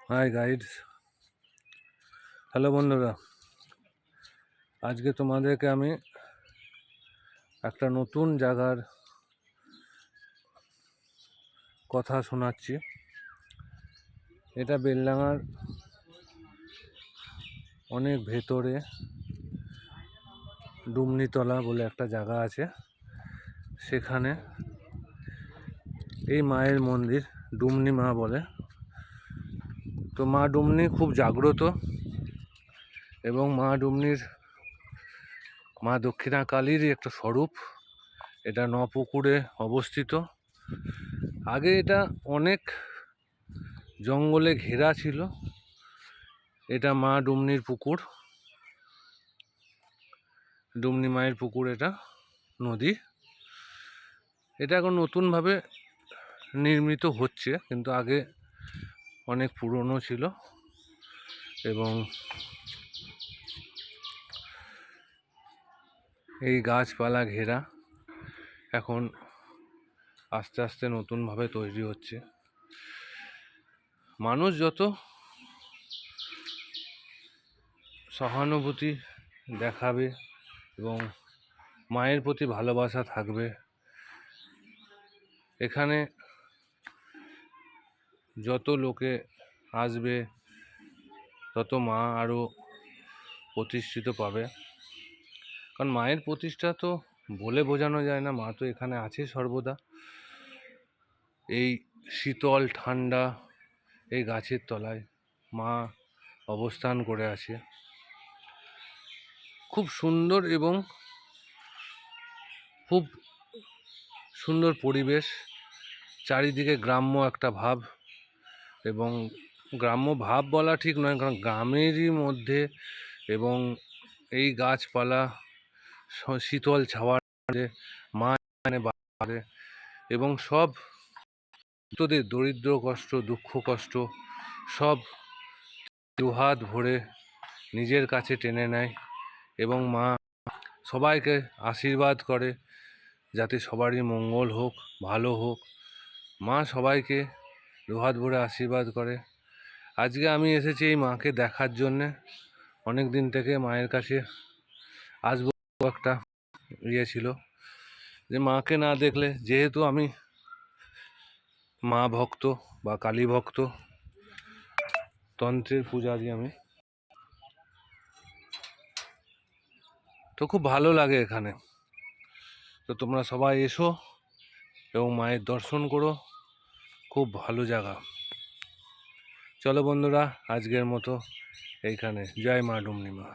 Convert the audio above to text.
High guides, hello বন্ধুরা। আজকে তোমাদেরকে আমি একটা নতুন জায়গার কথা শোনাচ্ছি। এটা বেলডাঙার অনেক ভেতরে ডুমনিতলা বলে একটা জায়গা আছে, সেখানে এই মায়ের মন্দির, ডুমনি মা বলে। তো মা ডুমনি খুব জাগ্রত এবং মা ডুমনির মা দক্ষিণা কালীরই একটা স্বরূপ। এটা নপুকুরে অবস্থিত। আগে এটা অনেক জঙ্গলে ঘেরা ছিল। এটা মা ডুমনির পুকুর, ডুমনি মায়ের পুকুর। এটা নদী। এটা এখন নতুনভাবে নির্মিত হচ্ছে, কিন্তু আগে অনেক পুরনো ছিল এবং এই গাছপালা ঘেরা এখন আস্তে আস্তে নতুনভাবে তৈরি হচ্ছে। মানুষ যত সহানুভূতি দেখাবে এবং মায়ের প্রতি ভালোবাসা থাকবে, এখানে যত লোকে আসবে তত মা আরও প্রতিষ্ঠিত পাবে। কারণ মায়ের প্রতিষ্ঠা তো বলে বোঝানো যায় না। মা তো এখানে আছে সর্বদা। এই শীতল ঠান্ডা এই গাছের তলায় মা অবস্থান করে আছে। খুব সুন্দর এবং খুব সুন্দর পরিবেশ, চারিদিকে গ্রাম্য একটা ভাব। এবং গ্রাম্য ভাব বলা ঠিক নয়, কারণ গ্রামেরই মধ্যে এবং এই গাছপালা শীতল ছাওয়ার মা এখানে বাড়ে এবং সব তোদের দরিদ্র কষ্ট, দুঃখ কষ্ট সব দুহাত ভরে নিজের কাছে টেনে নেয় এবং মা সবাইকে আশীর্বাদ করে যাতে সবারই মঙ্গল হোক, ভালো হোক। মা সবাইকে দুহাত ভরে আশীর্বাদ করে। আজকে আমি এসেছি এই মাকে দেখার জন্যে। অনেক দিন থেকে মায়ের কাছে আসবো একটা ইয়ে ছিল যে মাকে না দেখলে, যেহেতু আমি মা ভক্ত বা কালী ভক্ত, তন্ত্রের পূজারি আমি, তো খুব ভালো লাগে এখানে। তো তোমরা সবাই এসো এবং মায়ের দর্শন করো। খুব ভালো জায়গা। চলো বন্ধুরা, আজকের মতো এইখানে। জয় মা ডুমনি মা।